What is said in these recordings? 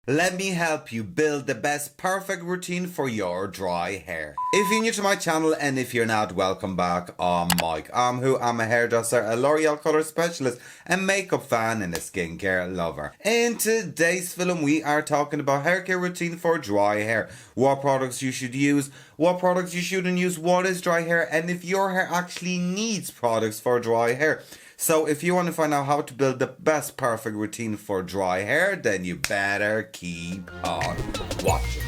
Let me help you build the best perfect routine for your dry hair. If you're new to my channel and if you're not, welcome back. I'm Mike. I'm a hairdresser, a L'Oreal color specialist, a makeup fan and a skincare lover. In today's film we are talking about hair care routine for dry hair. What products you should use, what products you shouldn't use, what is dry hair, and if your hair actually needs products for dry hair. So if you want to find out how to build the best perfect routine for dry hair, then you better keep on watching.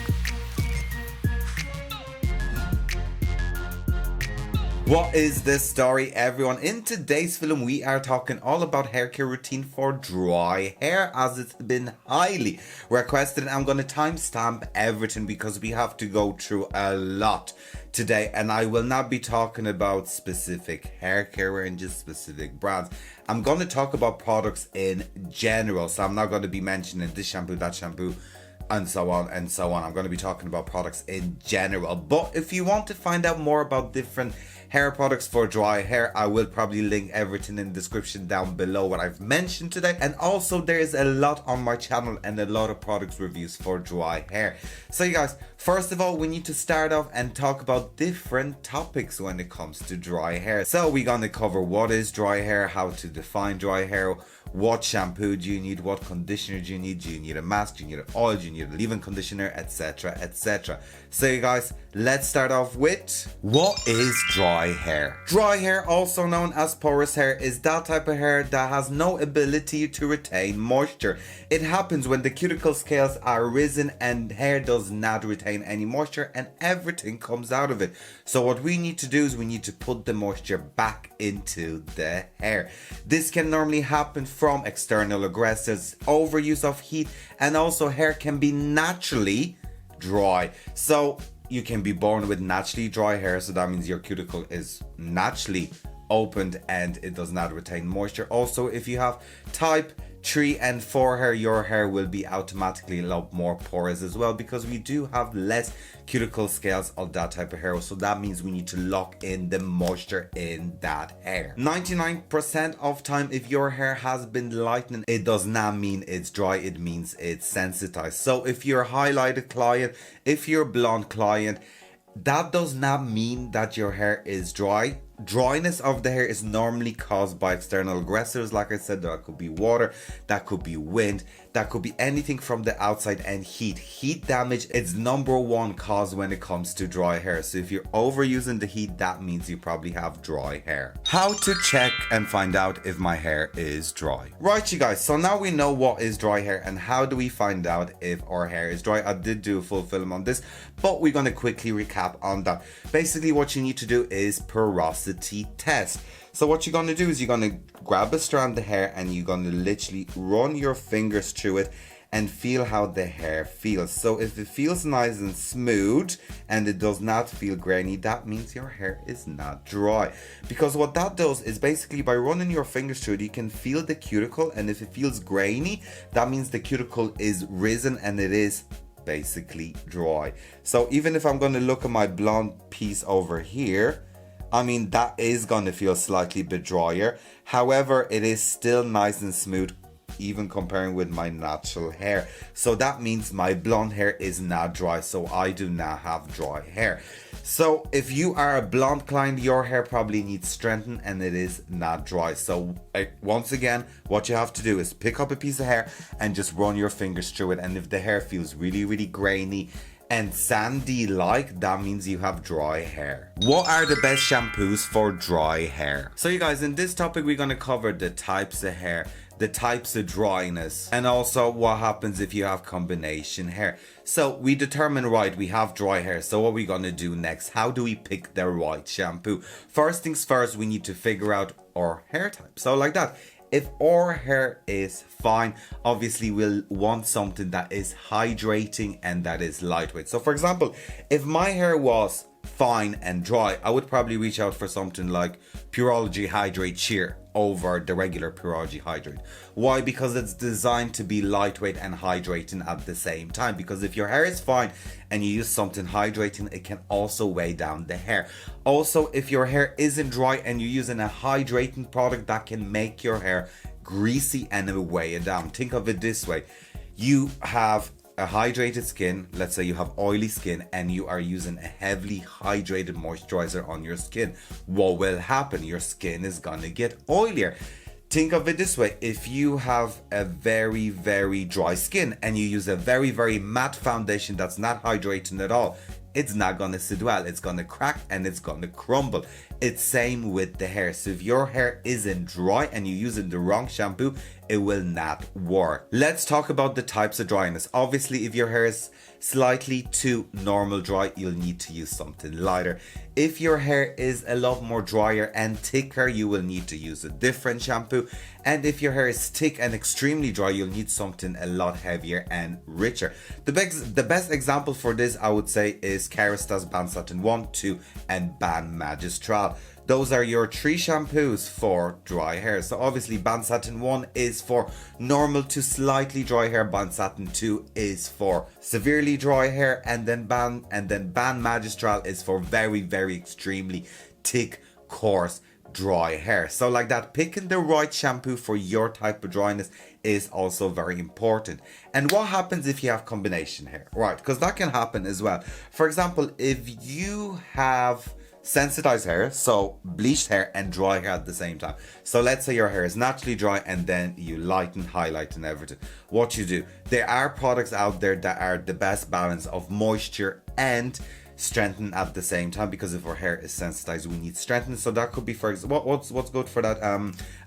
What is the story, everyone? In today's film we are talking all about hair care routine for dry hair, as it's been highly requested. I'm going to timestamp everything because we have to go through a lot today, and I will not be talking about specific hair care ranges, specific brands. I'm going to talk about products in general, so I'm not going to be mentioning this shampoo, that shampoo, and so on and so on. I'm going to be talking about products in general. But if you want to find out more about different hair products for dry hair, I will probably link everything in the description down below what I've mentioned today. And also there is a lot on my channel and a lot of products reviews for dry hair. So you guys, first of all, we need to start off and talk about different topics when it comes to dry hair. So we're going to cover what is dry hair, how to define dry hair, what shampoo do you need, what conditioner do you need a mask, do you need an oil, do you need a leave-in conditioner, etc, etc. So you guys, let's start off with what is dry hair. Dry hair, also known as porous hair, is that type of hair that has no ability to retain moisture. It happens when the cuticle scales are risen and hair does not retain any moisture and everything comes out of it. So what we need to do is we need to put the moisture back into the hair. This can normally happen from external aggressors, overuse of heat, and also hair can be naturally dry. So you can be born with naturally dry hair, so that means your cuticle is naturally opened and it does not retain moisture. Also, if you have type 3 and 4 hair, your hair will be automatically a lot more porous as well, because we do have less cuticle scales of that type of hair. So that means we need to lock in the moisture in that hair. 99% of time, if your hair has been lightened, it does not mean it's dry, it means it's sensitized. So if you're a highlighted client, if you're a blonde client, that does not mean that your hair is dry. Dryness of the hair is normally caused by external aggressors. Like I said, that could be water, that could be wind, that could be anything from the outside, and heat. Heat damage is number one cause when it comes to dry hair. So if you're overusing the heat, that means you probably have dry hair. How to check and find out if my hair is dry. Right, you guys, so now we know what is dry hair and how do we find out if our hair is dry. I did do a full film on this, but we're going to quickly recap on that. Basically what you need to do is porosity test. So what you're going to do is you're going to grab a strand of hair and you're going to literally run your fingers through it and feel how the hair feels. So if it feels nice and smooth and it does not feel grainy, that means your hair is not dry. Because what that does is basically by running your fingers through it, you can feel the cuticle, and if it feels grainy, that means the cuticle is risen and it is basically dry. So even if I'm going to look at my blonde piece over here, I mean, that is going to feel slightly bit drier. However, it is still nice and smooth, even comparing with my natural hair. So that means my blonde hair is not dry. So I do not have dry hair. So if you are a blonde client, your hair probably needs strengthening and it is not dry. So once again, what you have to do is pick up a piece of hair and just run your fingers through it. And if the hair feels really, really grainy and sandy like, that means you have dry hair. What are the best shampoos for dry hair? So you guys, in this topic we're going to cover the types of hair, the types of dryness, and also what happens if you have combination hair. So we determine, right, we have dry hair, so what are we going to do next? How do we pick the right shampoo? First things first, we need to figure out our hair type. So like that, if our hair is fine, obviously we'll want something that is hydrating and that is lightweight. So for example, if my hair was fine and dry, I would probably reach out for something like Pureology Hydrate Sheer over the regular Pureology Hydrate. Why? Because it's designed to be lightweight and hydrating at the same time. Because if your hair is fine and you use something hydrating, it can also weigh down the hair. Also, if your hair isn't dry and you're using a hydrating product, that can make your hair greasy and weigh it down. Think of it this way: you have a hydrated skin, let's say you have oily skin and you are using a heavily hydrated moisturizer on your skin, what will happen? Your skin is gonna get oilier. Think of it this way: if you have a very, very dry skin and you use a very, very matte foundation that's not hydrating at all, it's not gonna sit well. It's gonna crack and it's gonna crumble. It's same with the hair. So if your hair isn't dry and you're using the wrong shampoo, it will not work. Let's talk about the types of dryness. Obviously, if your hair is slightly too normal dry, you'll need to use something lighter. If your hair is a lot more drier and thicker, you will need to use a different shampoo. And if your hair is thick and extremely dry, you'll need something a lot heavier and richer. The best example for this, I would say, is Kerastase Ban Satin 1, 2 and Ban Magistral. Those are your 3 shampoos for dry hair. So obviously Ban Satin 1 is for normal to slightly dry hair. Ban Satin 2 is for severely dry hair, and then Ban Magistral is for very, very extremely thick, coarse, dry hair. So like that, picking the right shampoo for your type of dryness is also very important. And what happens if you have combination hair, right? Because that can happen as well. For example, if you have sensitized hair, so bleached hair and dry hair at the same time. So let's say your hair is naturally dry and then you lighten, highlight and everything. What you do, there are products out there that are the best balance of moisture and strengthen at the same time, because if our hair is sensitized, we need strengthen. So that could be, for example, what's good for that?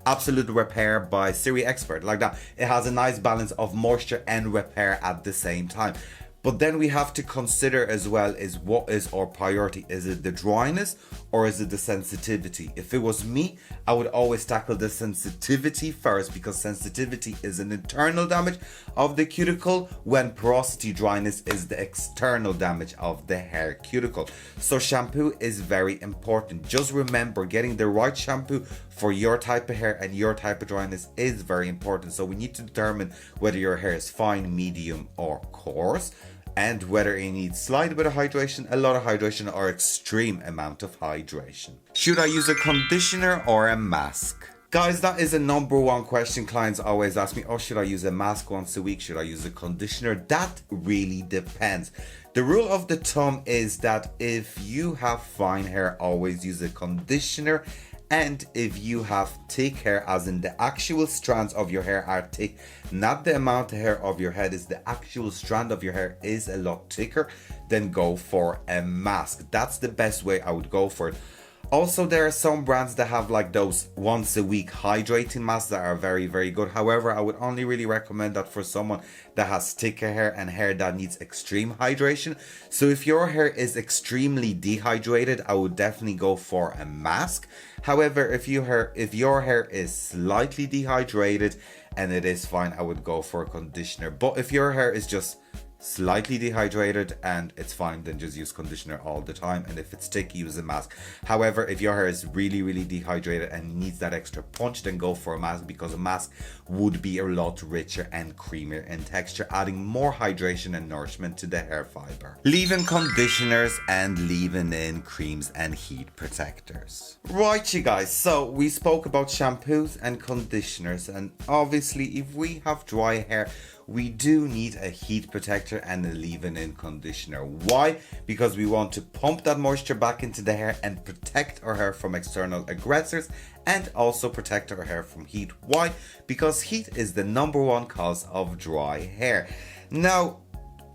Absolute Repair by Siri Expert, like that. It has a nice balance of moisture and repair at the same time. But then we have to consider as well is what is our priority? Is it the dryness or is it the sensitivity? If it was me, I would always tackle the sensitivity first, because sensitivity is an internal damage of the cuticle, when porosity dryness is the external damage of the hair cuticle. So shampoo is very important. Just remember, getting the right shampoo for your type of hair and your type of dryness is very important. So we need to determine whether your hair is fine, medium or coarse, and whether it needs slight bit of hydration, a lot of hydration or extreme amount of hydration. Should I use a conditioner or a mask? Guys, that is a number one question. Clients always ask me, oh, should I use a mask once a week? Should I use a conditioner? That really depends. The rule of the thumb is that if you have fine hair, always use a conditioner. And if you have thick hair, as in the actual strands of your hair are thick, not the amount of hair of your head, is the actual strand of your hair is a lot thicker, then go for a mask. That's the best way I would go for it. Also, there are some brands that have like those once a week hydrating masks that are very, very good. However, I would only really recommend that for someone that has thicker hair and hair that needs extreme hydration. So if your hair is extremely dehydrated, I would definitely go for a mask. However, if your hair is slightly dehydrated and it is fine, I would go for a conditioner. But if your hair is just slightly dehydrated and it's fine, then just use conditioner all the time. And if it's thick, use a mask. However, if your hair is really, really dehydrated and needs that extra punch, then go for a mask, because a mask would be a lot richer and creamier in texture, adding more hydration and nourishment to the hair fiber. Leave-in conditioners and leave-in creams and heat protectors. Right, you guys, so we spoke about shampoos and conditioners, and obviously if we have dry hair, we do need a heat protector and a leave-in conditioner. Why? Because we want to pump that moisture back into the hair and protect our hair from external aggressors, and also protect our hair from heat. Why? Because heat is the number one cause of dry hair. Now,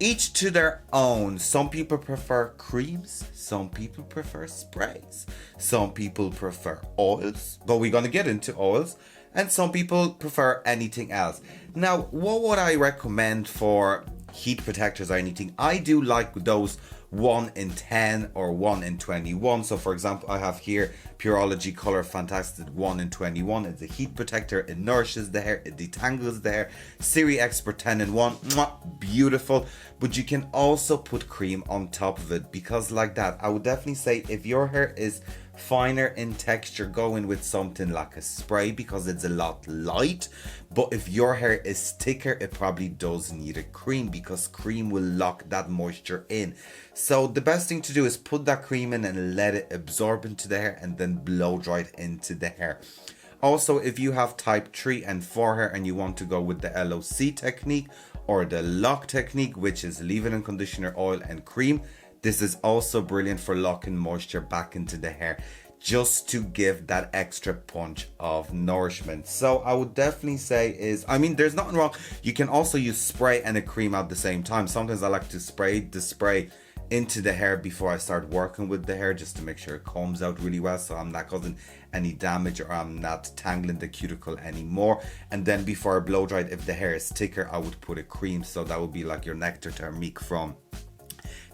each to their own. Some people prefer creams, some people prefer sprays, some people prefer oils, but we're gonna get into oils, and some people prefer anything else. Now, what would I recommend for heat protectors or anything? I do like those 1 in 10 or 1 in 21. So for example, I have here Pureology Color Fantastic 1 in 21. It's a heat protector, it nourishes the hair, it detangles the hair. Siri Expert 10 in 1, mwah, beautiful. But you can also put cream on top of it, because like that, I would definitely say if your hair is finer in texture, go in with something like a spray, because it's a lot light. But if your hair is thicker, it probably does need a cream, because cream will lock that moisture in. So the best thing to do is put that cream in and let it absorb into the hair, and then blow dry it into the hair. Also, if you have type 3 and 4 hair and you want to go with the LOC technique or the lock technique, which is leave-in conditioner, oil and cream, this is also brilliant for locking moisture back into the hair, just to give that extra punch of nourishment. So I would definitely say there's nothing wrong. You can also use spray and a cream at the same time. Sometimes I like to spray the spray into the hair before I start working with the hair, just to make sure it combs out really well, so I'm not causing any damage or I'm not tangling the cuticle anymore. And then before I blow dry it, if the hair is thicker, I would put a cream. So that would be like your Nectar Thermique from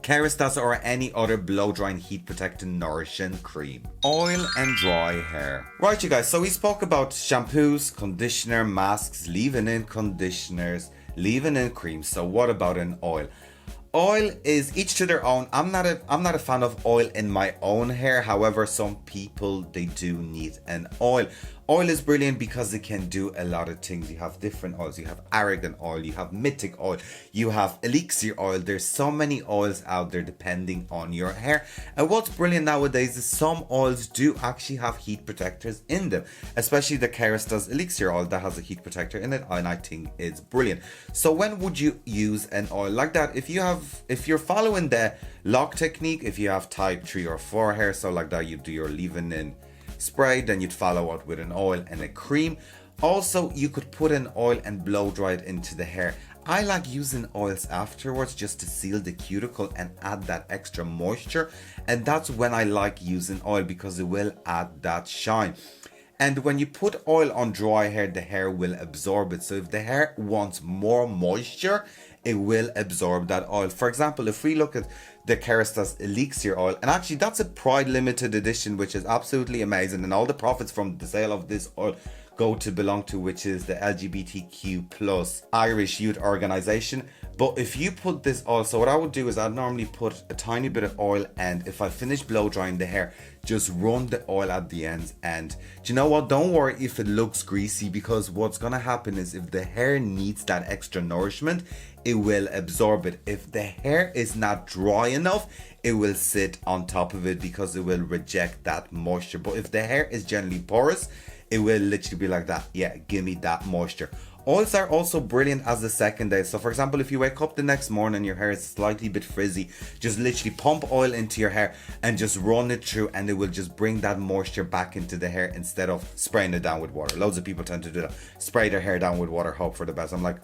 HAIRCARE or any other blow drying heat protecting nourishing cream. Oil and dry hair. Right, you guys, so we spoke about shampoos, conditioner, masks, leave-in conditioners, leave-in creams. So what about an oil? Oil is each to their own. I'm not a fan of oil in my own hair. However, some people, they do need an oil. Oil is brilliant because it can do a lot of things. You have different oils. You have argan oil, you have mythic oil, you have elixir oil. There's so many oils out there depending on your hair. And what's brilliant nowadays is some oils do actually have heat protectors in them, especially the HAIRCARE elixir oil that has a heat protector in it, and I think it's brilliant. So when would you use an oil like that? If you're following the lock technique, if you have type 3 or 4 hair, so like that, you do your leave-in spray, then you'd follow out with an oil and a cream. Also, you could put an oil and blow dry it into the hair. I like using oils afterwards just to seal the cuticle and add that extra moisture, and that's when I like using oil, because it will add that shine. And when you put oil on dry hair, the hair will absorb it. So if the hair wants more moisture, it will absorb that oil. For example, if we look at the HAIRCARE elixir oil, and actually that's a Pride limited edition, which is absolutely amazing, and all the profits from the sale of this oil go to belong to, which is the LGBTQ plus Irish youth organization. But if you put this oil, so what I would do is I'd normally put a tiny bit of oil, and if I finish blow drying the hair, just run the oil at the ends. And do you know what, don't worry if it looks greasy, because what's gonna happen is if the hair needs that extra nourishment, it will absorb it. If the hair is not dry enough, it will sit on top of it because it will reject that moisture. But if the hair is generally porous, it will literally be like that. Yeah, give me that moisture. Oils are also brilliant as the second day. So for example, if you wake up the next morning and your hair is slightly bit frizzy, just literally pump oil into your hair and just run it through, and it will just bring that moisture back into the hair instead of spraying it down with water. Loads of people tend to do that. Spray their hair down with water, hope for the best. I'm like,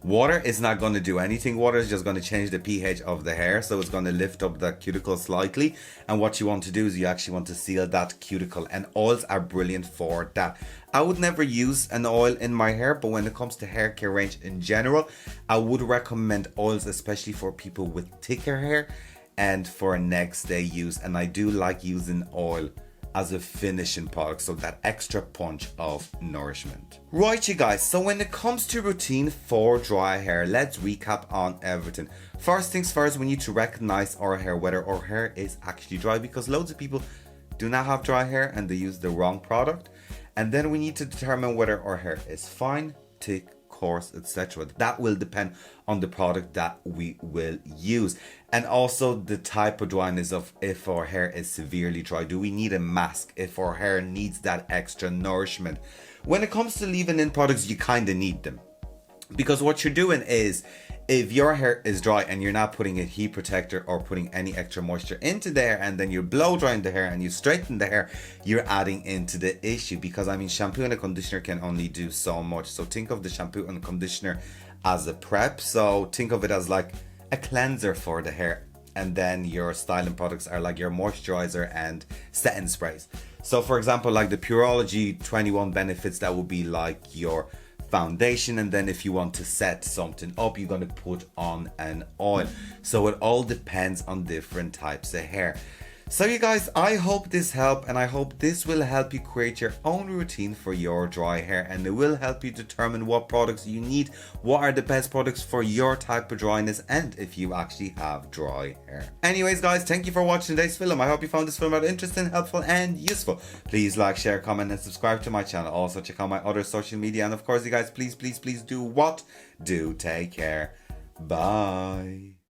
water is not going to do anything. Water is just going to change the pH of the hair, so it's going to lift up the cuticle slightly, and what you want to do is you actually want to seal that cuticle, and oils are brilliant for that. I would never use an oil in my hair, but when it comes to hair care range in general, I would recommend oils, especially for people with thicker hair and for next day use. And I do like using oil as a finishing product, so that extra punch of nourishment. Right, you guys, so when it comes to routine for dry hair, let's recap on everything. First things first, we need to recognize our hair, whether our hair is actually dry, because loads of people do not have dry hair and they use the wrong product. And then we need to determine whether our hair is fine, thick, coarse, etc. That will depend on the product that we will use, and also the type of dryness of if our hair is severely dry. Do we need a mask if our hair needs that extra nourishment? When it comes to leave-in products, you kind of need them, because what you're doing is, if your hair is dry and you're not putting a heat protector or putting any extra moisture into the hair, and then you're blow drying the hair and you straighten the hair, you're adding into the issue, because shampoo and a conditioner can only do so much. So think of the shampoo and conditioner as a prep. So think of it as like a cleanser for the hair, and then your styling products are like your moisturizer and setting sprays. So for example, like the Pureology 21 benefits, that would be like your foundation, and then if you want to set something up, you're going to put on an oil. So it all depends on different types of hair. So you guys, I hope this helped, and I hope this will help you create your own routine for your dry hair, and it will help you determine what products you need, what are the best products for your type of dryness, and if you actually have dry hair. Anyways guys, thank you for watching today's film. I hope you found this film out interesting, helpful and useful. Please like, share, comment and subscribe to my channel. Also check out my other social media, and of course you guys, please do what? Do take care. Bye.